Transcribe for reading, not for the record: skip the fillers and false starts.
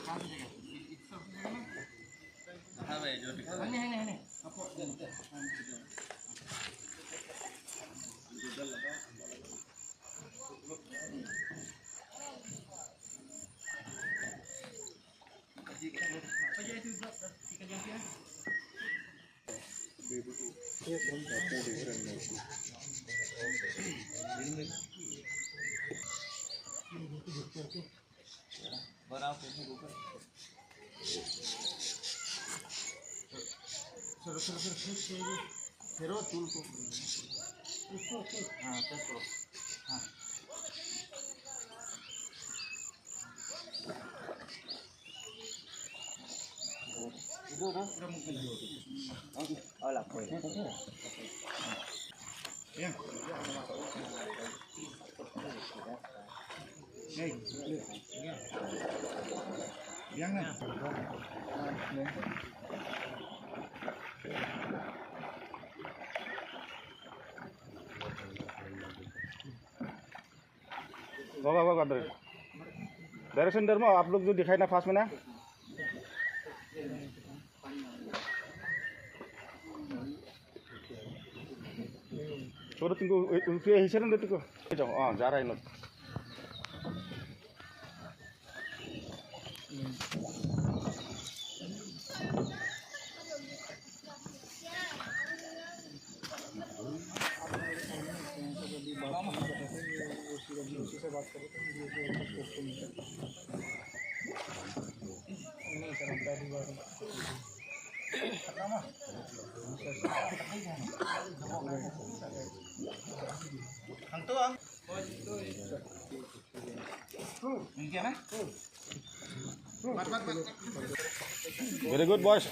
हाँ भाई जो फेरो चूल को हाँ चलो हाँ डायरेक्शन डर में आप लोग जो दिखाई ना फास्ट में ना छोड़ो तुमको हिस्से ना तुमको जाओ हाँ जा रहा है ना से बात करें तो नहीं सर पहली बार हम तो वेरी गुड बॉयज